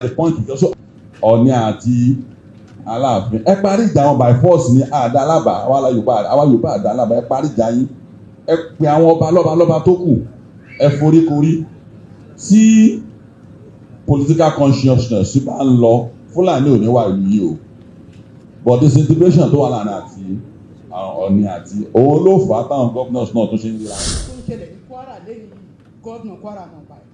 the point because Ọọ̀ni àti Aláàfin ẹ parí ìjà wọn by force ní àdálábà àwa Yorùbá àdálábà ẹ parí ìjà yín ẹ pe àwọn ọba lọ́ba tó kù ẹ foríkorí tí political consciousness bá ń lọ Fúlàní ò ní wà ìlú yìí o but disintegration tó wà láàrin àti Ọọ̀ni àti òun ló fà á táwọn governors náà tó ṣe ń ríra. tó ń ṣẹlẹ̀ ní Kwara lẹ́yìn gómìnà Kwara náà báyìí.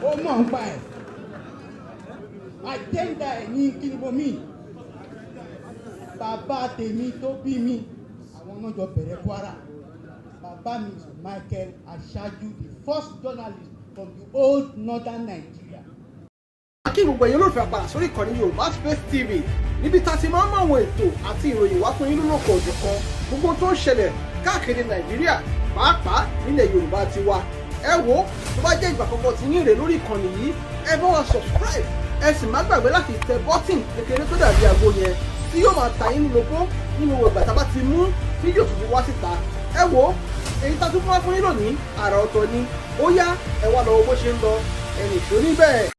ó mọ̀ ń pa ẹ̀ àjẹ́ńdà ẹ̀ ní kínibomi bàbá tèmi tó bí mi àwọn náà jọ bẹ̀rẹ̀ Kwara bàbá mi Michael Aṣáájú the first journalist from the old northern Nigeria. kí gbogbo ẹ̀yin olólùfẹ́ padà sórí ìkànnì Yorùbá Space TV níbi tá a ti máa ń mọ àwọn ètò àti ìròyìn wá fún yín lólókò òjọ̀kan gbogbo tó ń ṣẹlẹ̀ káàkiri Nàìjíríà pàápàá nílẹ̀ Yorùbá ti wá ẹ wo tó bá jẹ́ ìgbà àkọ́kọ́ tí yín rè lórí ìkànnì yìí ẹ bá wa subscribe ẹ sì má gbàgbé láti tẹ bọ́tìn kékeré tó dàbí àgbo yẹn tí yóò máa ta yín ní lóko nínú ìgbà tá a bá ti mú fídíò tuntun wá síta ẹ wo èyí tá a tún fún wa fún yín lónìí àrà ọ̀tọ̀ ni ó yá ẹ wá lọ bó ṣe ń lọ ẹnì tó níbẹ̀.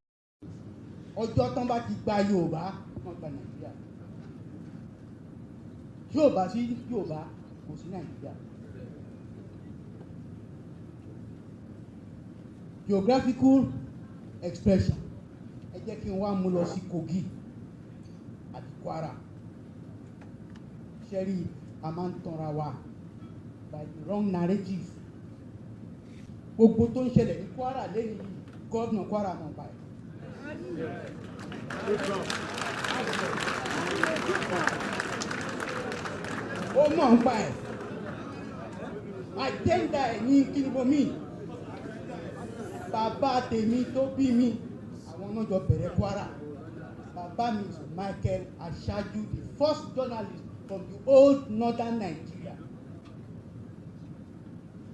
ọjọ́ tán bá ti gba Yorùbá wọ́n gba Nàìjíríà Yorùbá sí Yorùbá kò sí Nàìjíríà. Geographical expression ẹ jẹ́ kí n wá mú lọ sí Kogi àti Kwara ṣẹ́rí a máa ń tanra wa by the wrong narrative gbogbo tó ń ṣẹlẹ̀ ní Kwara lẹ́yìn gómìnà Kwara náà báyìí. ó mọ̀ ń pa ẹ̀ àjẹ́ńdà ẹ̀ ní kínibomi bàbá tèmi tó bí mi àwọn náà jọ bẹ̀rẹ̀ Kwara bàbá mi Michael Aṣáájú the first journalist from the old northern Nigeria.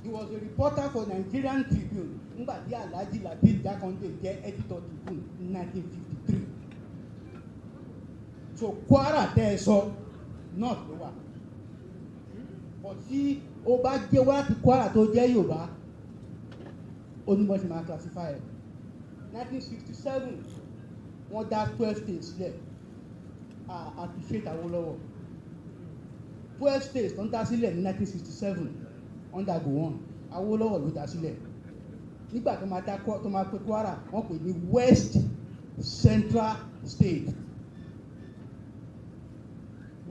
He was a reporter for Nigerian Tribune nígbà tí Alhaji Lateef Jákàndé jẹ́ editor Tribune in 1953. So Kwara tẹ́ ẹ sọ north ló wà but tí o bá jẹ́ wá ti Kwara tó jẹ́ Yorùbá onímọ̀ ṣe máa classify ẹ̀ 1967 wọ́n dá 12 states sílẹ̀ appreciate Awólọ́wọ̀ 12 states tó ń dá sílẹ̀ ní 1967 under Gowon Awólọ́wọ̀ ló dá sílẹ̀ nígbà tó máa pè Kwara wọ́n pè ní West Central State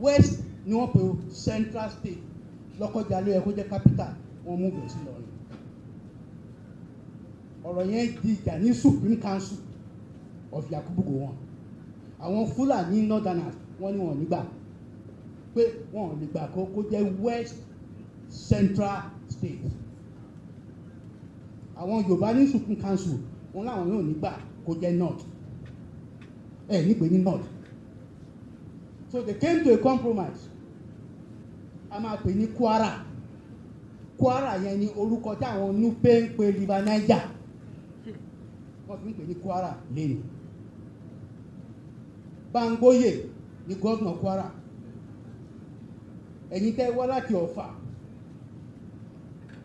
West ni wọ́n pè Central State Lọ́kọ́jà ló yẹ kó jẹ́ capital wọ́n mú bẹ̀ sí lọ́rùn. ọ̀rọ̀ yẹn di ìjà ní Supreme Council of Yakubu Gowon àwọn Fúlàní northerners wọ́n ní wọ́n nígbà pé wọ́n lè gbà kó jẹ́ West Central State àwọn Yorùbá ní Supreme Council wọ́n láwọn yóò nígbà kó jẹ́ North nígbè ní North so they came to a compromise a máa pè ní Kwara Kwara yẹn ni orúkọ tí àwọn Nupe ń pe River Niger wọ́n fi ń pè ní Kwara lẹ́nu Bangboye ni gómìnà Kwara ẹ̀yin tẹ́ wá láti Ọ̀fà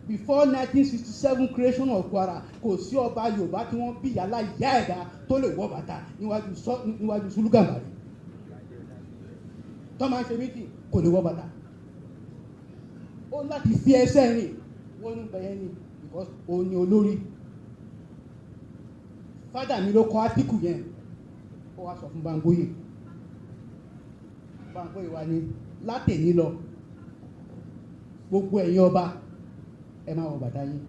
before 1967 creation of Kwara kò sí ọba Yorùbá tí wọ́n bí yàrá ìyá ẹ̀dá tó lè wọ́ bàtà níwájú Sùlùgàmbàrí tó máa ń ṣe mítì kò lè wọ́ bàtà ó láti fi ẹsẹ̀ rìn wọ́n ń bẹ̀yẹn ni because òun ni olórí fádà mi ló kọ átíkù yẹn ó wá sọ fún Bangboye wa ní látẹ̀ní lọ gbogbo ẹ̀yin ọba ẹ máa wọ bàtà yín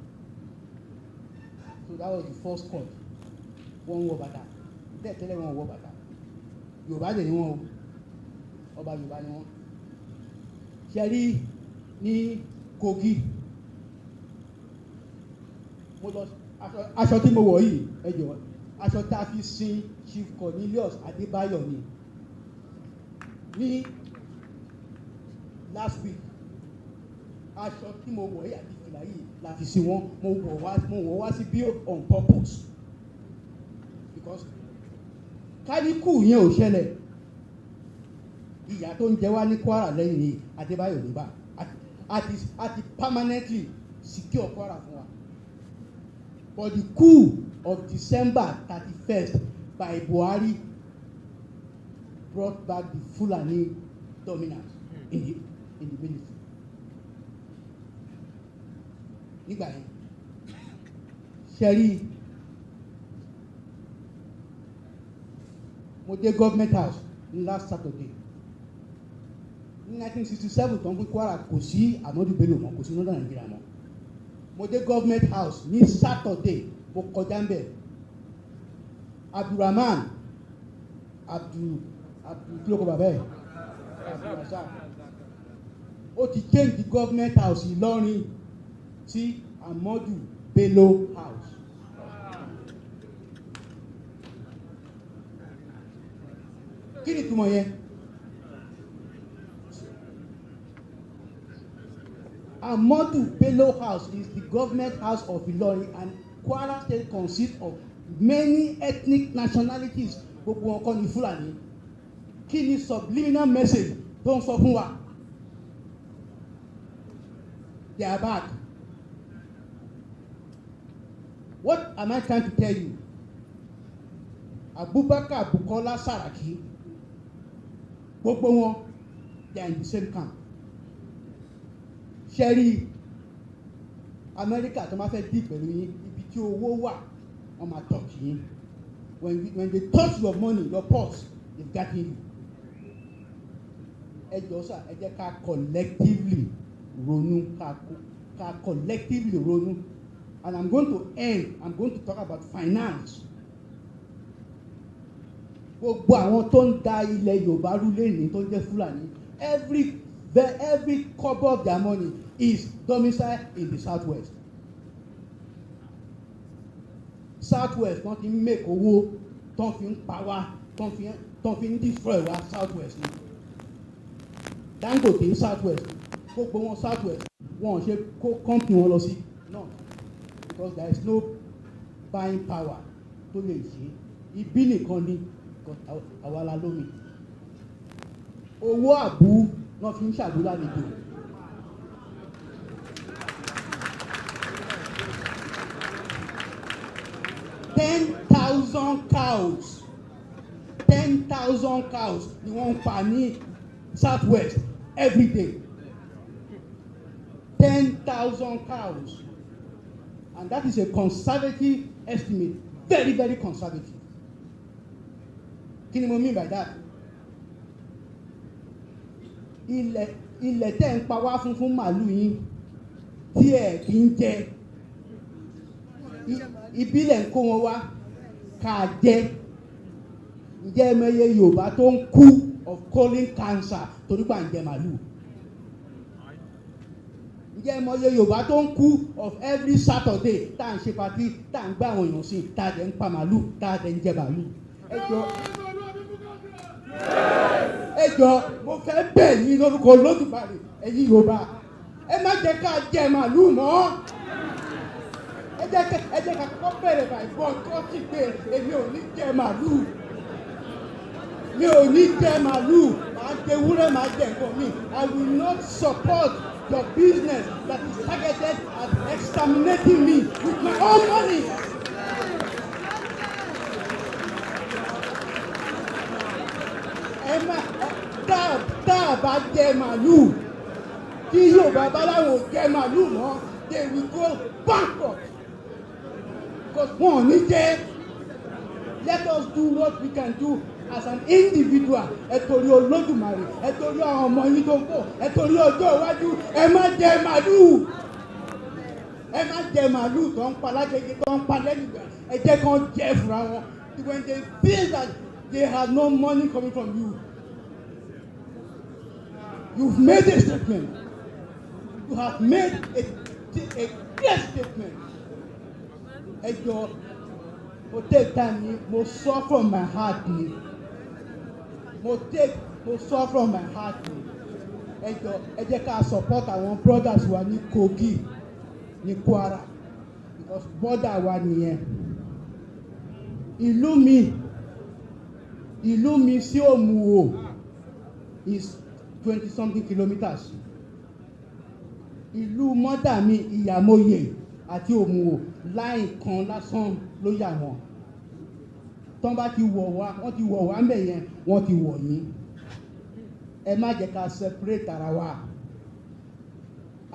so that was the first court wọ́n wọ bàtà tẹ́lẹ̀ wọ́n wọ bàtà Yorùbá dẹ̀ ni wọ́n ọba Yorùbá ni wọ́n ṣe rí ní Kogi mo lọ aṣọ tí mo wọ̀ yìí ẹ jọ̀ọ́ aṣọ tá a fi sin Chief Cornelius Adébáyọ̀ ní last week aṣọ tí mo wọ̀ yìí àti ìfìlà yìí la fi sin wọn mo wọ̀ wá sí bí on purpose because káníkù yẹn ò ṣẹlẹ̀ ìyà tó ń jẹ wá ní Kwara lẹ́yìn yìí Adébáyọ̀ níbà àti permanently secure Kwara fún wa. But the coup of December 31st by Buhari brought back the Fulani dominance in the military. Nígbà yẹn, ṣẹ́rí mo dé government house last Saturday. In 1967 tó ń pín Kwara kò sí Ahmadu Bello mọ́, kò sí Northern Nigeria mọ́. Mo dé government house ní Saturday, mo kọjá ń bẹ̀. Abdulrahman kílókò bàbá ẹ̀ Abdulrasaq ó ti change the government house Ìlọrin sí Ahmadu Bello house. Kí ni ìtumọ̀ yẹn? Ahmadu Bello house is the government house of Ilorin, and Kwara State consists of many ethnic nationalities. Gbogbo wọn kọ́ ni Fulani. Kí ni subliminal message tó ń sọ fún wa? They are back. What am I trying to tell you? Abubakar Bukola Saraki, gbogbo wọn, they are in the same camp. Ṣẹ́rí America tó máa fẹ́ dì pẹ̀lú yín, ibi tí owó wà, wọ́n máa touch yín. When they touch your money, your purse, they've gotten you. Ẹ jọ̀ọ́ sà, ẹ jẹ́ ká collectively ronú, ká collectively ronú. And I'm going to talk about finance. Gbogbo àwọn tó ń da ilẹ̀ Yorùbá rú lẹ́yìn tó ń jẹ́ Fúlàní, every copper of their money is domiciled in the southwest. Southwest wọ́n ti ń make owó, tó fi ń pa wá, tó fi ń destroy wá southwest ni. Dangote southwest, gbogbo wọn southwest, wọn ò ṣe kó company wọn lọ sí north because there is no buying power tó lè ṣe. Ibi nìkan ni àwa la lómi. Owó àbú náà fi ń ṣàdúrà nìjọ. Ten thousand cows ni wọ́n ń pa ní southwest every day. 10,000 cows, and that is a conservative estimate, very, very conservative. Kí ni mo mean by that? Ilẹ̀ tẹ́ ń pa wá fún màálù yín tí ẹ̀ kì í jẹ, ìbílẹ̀ ń kó wọn wá ká jẹ. Ǹjẹ́ ẹmẹyẹ Yorùbá tó ń kú of colon cancer torí pé à ń jẹ màálù? Ǹjẹ́ ẹmẹyẹ Yorùbá tó ń kú of every Saturday tá à ń ṣe party tá à ń gbá àwọn èèyàn sí tá à dẹ̀ ń pa màálù tá à dẹ̀ ń jẹ màálù? Ẹ jọ̀ọ́ mo fẹ́ bẹ̀ yín lórúkọ Olódùmarè ẹ̀yin Yorùbá, ẹ má jẹ́ ká jẹ màálù mọ́. Ẹ jẹ́ ká kọ́kọ́ bẹ̀rẹ̀ báyìí bọ́ tó ti pé èmi ò ní jẹ màálù. Mi ò ní jẹ màálù, màá jẹ ewúrẹ́, màá jẹ nǹkan mi. I will not support your business that is targeted at exterminating me with my own money. Tá a bá jẹ màálù, tí Yorùbá bá láwọn ò jẹ màálù mọ́, they will go bankrupt because wọn ò ní jẹ. Let us do what we can do as an individual. Ẹ torí Olódùmarè, ẹ torí àwọn ọmọ yín tó ń bọ̀, ẹ torí ọjọ́ iwájú, ẹ má jẹ màálù. Ẹ má jẹ màálù tó ń pa lágbègbè tó ń pa lẹ́yìn ìgbà, ẹ jẹ́ kán jẹ fúnra wọn. When they feel that they have no money coming from you, you've made a statement. You have made a clear statement. Ẹ jọ̀ọ́, mo take time ni, mo sọ from my heart ni. Mo sọ from my heart ni. Ẹ jọ̀ọ́, ẹ jẹ́ ká support àwọn brothers wa ní Kogi, ní Kwara, because border wa nìyẹn. Ìlú mi sí Omuwo is 20-something kilometers. ìlú mọ́dà mi ìyàmóye àti òmùwò láì kan lásán ló yà wọ́n. Tọ́n bá ti wọ̀ wá, wọ́n ti wọ̀ wá ńbẹ̀ yẹn, wọ́n ti wọ̀ yín. Ẹ má jẹ́ ká separate ara wa.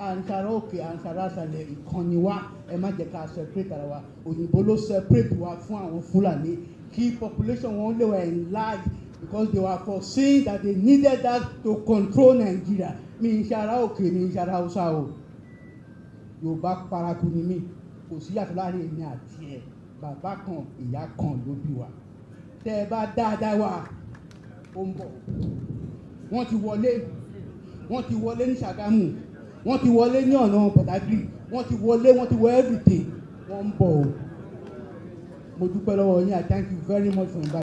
Àǹsàrà òkè àǹsàrà àṣàlẹ̀ ìkànnì wa, ẹ má jẹ́ ká separate ara wa. Òyìnbó ló separate wa fún àwọn Fúlàní kí population wọn lè wà enlarged because they were foreseeing that they needed that to control Nigeria. Mi ń ṣara òkè, mi ń ṣara Hausa o. Yorùbá paraku ni mí, kò sí yàtọ̀ láàrin èmi àti ẹ̀. Bàbá kan ìyá kan ló bí wa. Tẹ́ ẹ bá dáadáa wà, ó ń bọ̀. Wọ́n ti wọlé ní Ṣàgámù, wọ́n ti wọlé ní ọ̀nà Badagry, wọ́n ti wọ everything. Wọ́n ń bọ̀ o. Mo dúpẹ́ lọ́wọ́ yín. I thank you very much for inviting.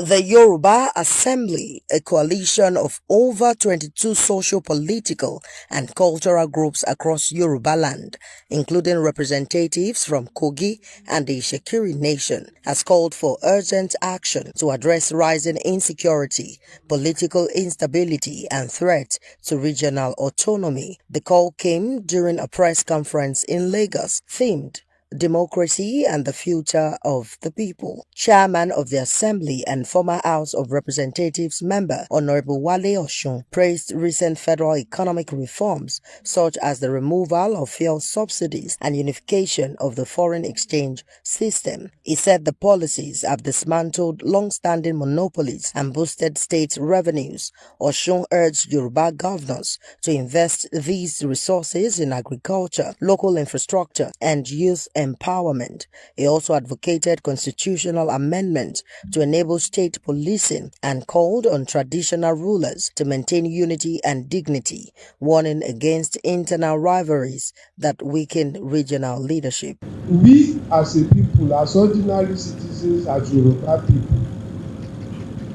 The Yoruba Assembly, a coalition of over 22 socio-political and cultural groups across Yoruba land, including representatives from Kogi and the Shekiri Nation, has called for urgent action to address rising insecurity, political instability, and threat to regional autonomy. The call came during a press conference in Lagos themed Democracy and the Future of the People. Chairman of the Assembly and former House of Representatives member Honorable Wale Osun praised recent federal economic reforms such as the removal of fuel subsidies and unification of the foreign exchange system. He said the policies have dismantled long-standing monopolies and boosted state revenues. Osun urged Yoruba governors to invest these resources in agriculture, local infrastructure, and youth empowerment. He also advocated constitutional amendments to enable state policing and called on traditional rulers to maintain unity and dignity, warning against internal rivalries that weaken regional leadership. We as a people, as ordinary citizens, as Yoruba people,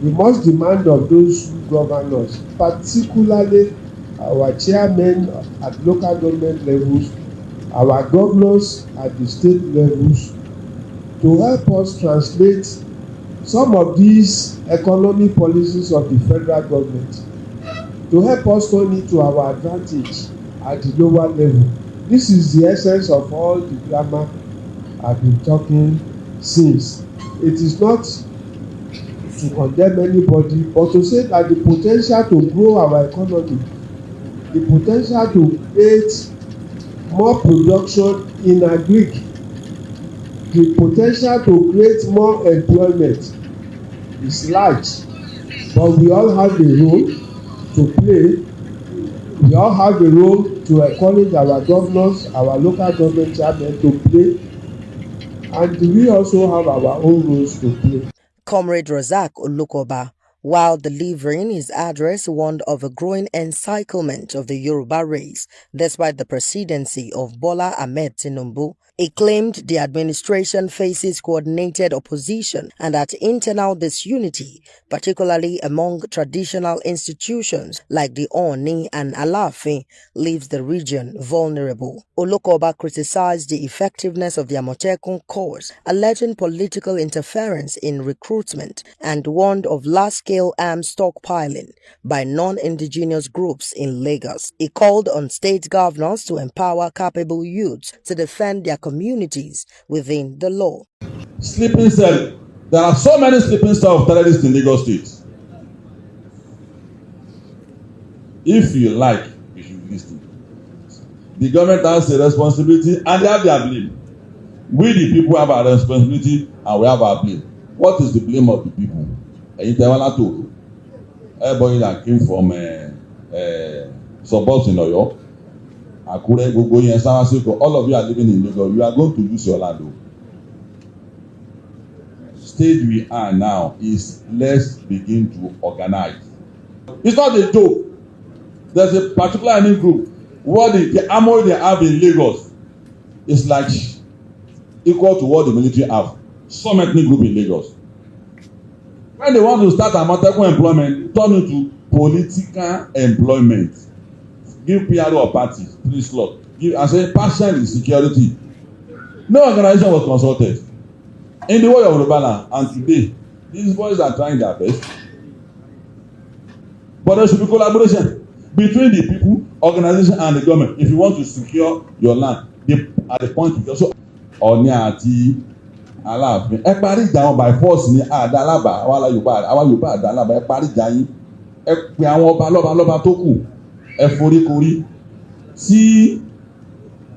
we must demand of those who govern us, particularly our chairmen at local government levels, our governors at the state levels, to help us translate some of these economic policies of the federal government, to help us turn it to our advantage at the lower level. This is the essence of all the grammar I've been talking since. It is not to condemn anybody, but to say that the potential to grow our economy, the potential to create more production in agric, the potential to create more employment is large, but we all have a role to play. We all have a role to encourage our governors, our local government chairmen to play, and we also have our own roles to play. Comrade Razak Olukoba, while delivering his address, warned of a growing encirclement of the Yoruba race despite the presidency of Bola Ahmed Tinubu. He claimed the administration faces coordinated opposition and that internal disunity, particularly among traditional institutions like the Ooni and Alaafin, leaves the region vulnerable. Olukoba criticized the effectiveness of the Amotekun Corps, alleging political interference in recruitment, and warned of large-scale arms stockpiling by non-indigenous groups in Lagos. He called on state governors to empower capable youths to defend their communities within the law. Sleeping cell. There are so many sleeping cells of terrorists in Lagos State. If you like, you should listen. The government has a responsibility and they have their blame. We the people have our responsibility and we have our blame. What is the blame of the people? Everybody that came from suburbs in Oyo, Akure, Gogo, Sawaseko, all of you are living in Lagos. You are going to use your land. Stage we are now is let's begin to organize. It's not a joke. There's a particular enemy group. What the armor they have in Lagos is like equal to what the military have. Some ethnic group in Lagos. When they want to start Amotekun employment, turn into political employment. Give PRO or party 3 slots. Give and say partial insecurity. No organization was consulted. In the world of Yoruba and today, these boys are trying their best. But there should be collaboration between the people organization and the government, if you want to secure your land, at the point you also Ọọ̀ni àti Aláàfin ẹ parí ìjà wọn by force ní àdálábà àwa Yorùbá àdálábà ẹ parí ìjà yín ẹ pè àwọn ọba lọ́ba tó kù ẹ foríkorí tí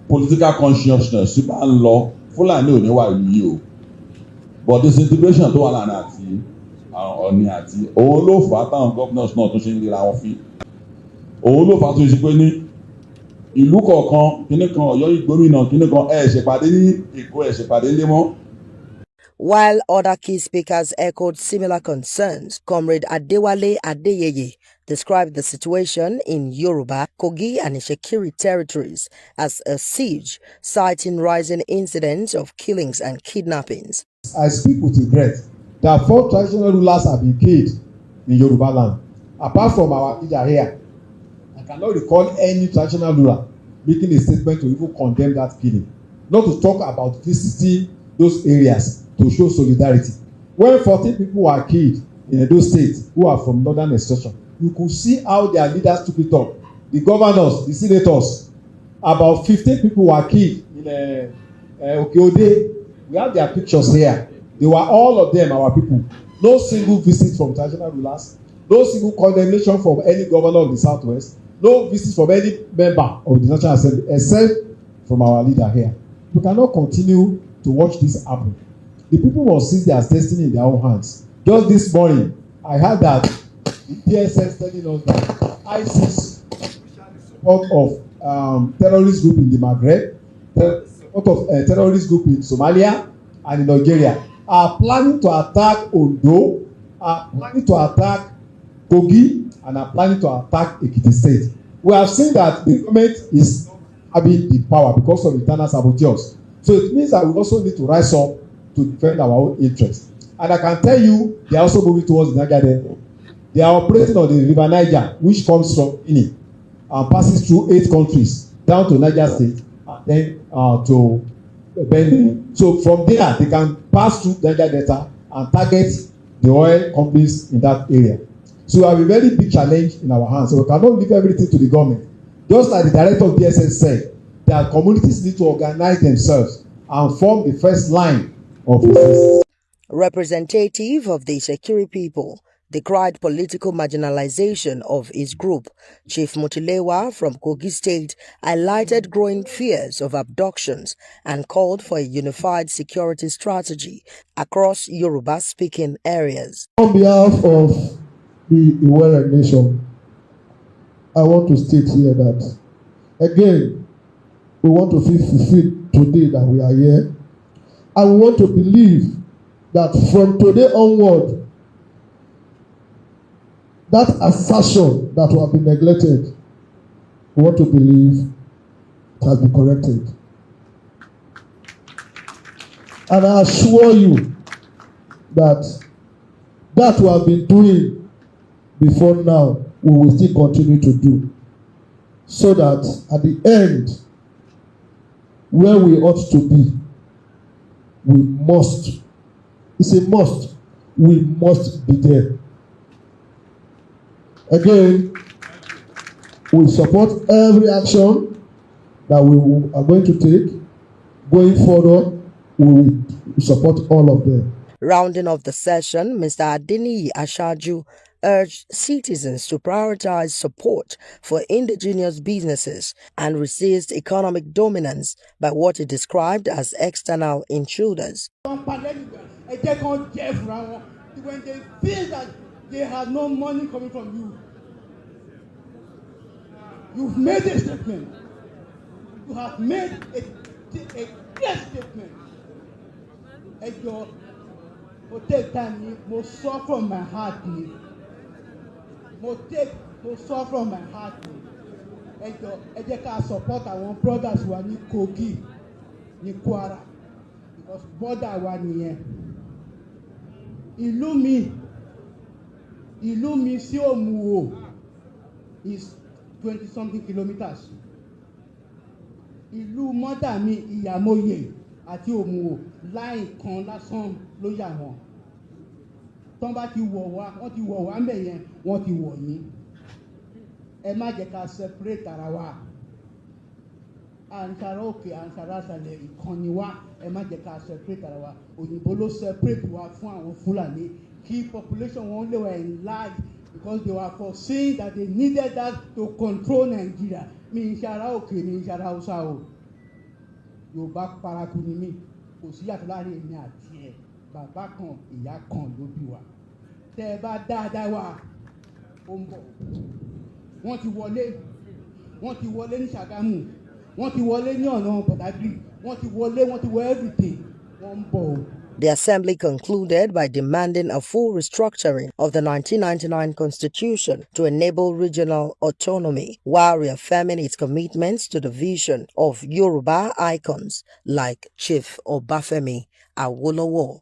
political consciousness bá ń lọ Fúlàní ò ní wà ìlú yìí o but disintegration tó wà láàrin àti Ọọ̀ni àti òun ló fà á táwọn governors náà tó ṣe ń ríra wọn fín òun ló fà á tó ṣe pé ní ìlú kọ̀ọ̀kan kíní kan Ọ̀yọ́ ìgbómìnà kíní kan ẹ̀ ṣèpàdé ní Èkó ẹ̀ ṣèpàdé lé mọ́. While other key speakers echoed similar concerns, Comrade Adewale Adeyeye described the situation in Yoruba, Kogi and Ishekiri territories as a siege, citing rising incidents of killings and kidnappings. I speak with regret that 4 traditional rulers have been killed in Yoruba land. Apart from our leader here, I cannot recall any traditional ruler making a statement to even condemn that killing. Not to talk about visiting those areas to show solidarity. When 14 people were killed in those states who are from northern extraction, you could see how their leaders took it up. The governors, the senators, about 15 people were killed in Okeode. We have their pictures here. They were all of them our people. No single visit from traditional rulers, no single condemnation from any governor of the southwest, no visit from any member of the National Assembly except from our leader here. We cannot continue to watch this happen. The people must see their destiny in their own hands. Just this morning, I heard that the DSS telling us that ISIS, support of terrorist group in the Maghreb, support of terrorist group in Somalia and in Nigeria, are planning to attack Ondo, are planning to attack Kogi, and are planning to attack Ekiti State. We have seen that the government is having the power because of internal saboteurs. So it means that we also need to rise up to defend our own interests. And I can tell you, they are also moving towards the Niger Delta. They are operating on the River Niger, which comes from Guinea and passes through 8 countries down to Niger State and then to Benin. So from there, they can pass through Niger Delta and target the oil companies in that area. So we have a very big challenge in our hands. So we cannot leave everything to the government. Just like the director of DSS said, that communities need to organize themselves and form the first line of resistance. Representative of the Ishekiri people decried political marginalization of his group. Chief Mutilewa from Kogi State highlighted growing fears of abductions and called for a unified security strategy across Yoruba-speaking areas. On behalf of the Iwere Nation, I want to state here that, again, we want to feel fulfilled today that we are here. And we want to believe that from today onward, that assertion that will have been neglected, we want to believe it has been corrected. And I assure you that that we have been doing before now, we will still continue to do. So that at the end, where we ought to be, we must, it's a must, we must be there. Again, we support every action that we are going to take. Going forward, we will support all of them. Rounding off the session, Mr. Adeniyi Ashaju urged citizens to prioritize support for indigenous businesses and resist economic dominance by what he described as external intruders. When they feel that they have no money coming from you, you've made a statement. You have made a clear statement. Mo take time, mo sọ from my heart ni. Mo sọ from my heart ni. Ẹ jẹ́ ká support àwọn brothers wa ní Kogi, ní Kwara, because border wa nìyẹn. Ìlú mi sí Omo Oko is 20-something kilometers. Ìlú mọ́dà mi Ìyàmóye àti Omo Oko láì kan lásán ló yà wọ́n. Tọ́n bá ti wọ̀ wá, wọ́n ti wọ̀ wá ńbẹ̀ yẹn, wọ́n ti wọ̀ yín. ẹ má jẹ́ ká separate ara wa àǹsàrà òkè àǹsàrà àṣàlẹ̀ ìkànnì wa ẹ má jẹ́ ká separate ara wa òyìnbó ló separate wa fún àwọn Fúlàní kí population wọn lè wà enlarged because they were foreseeing that they needed that to control Nigeria mi ń ṣara òkè mi ń ṣara Hausa o Yorùbá paraku ni mí kò sí yàtọ̀ láàrin èmi àti ẹ̀ bàbá kan ìyá kan ló bí wa tẹ́ ẹ bá dáadáa wa ó ń bọ̀ wọ́n ti wọlé ní Ṣàgámù wọ́n ti wọlé ní ọ̀nà Badagry wọ́n ti wọ everything wọ́n ń bọ̀ o. The assembly concluded by demanding a full restructuring of the 1999 constitution to enable regional autonomy while reaffirming its commitments to the vision of Yoruba icons like Chief Obafemi Awolowo.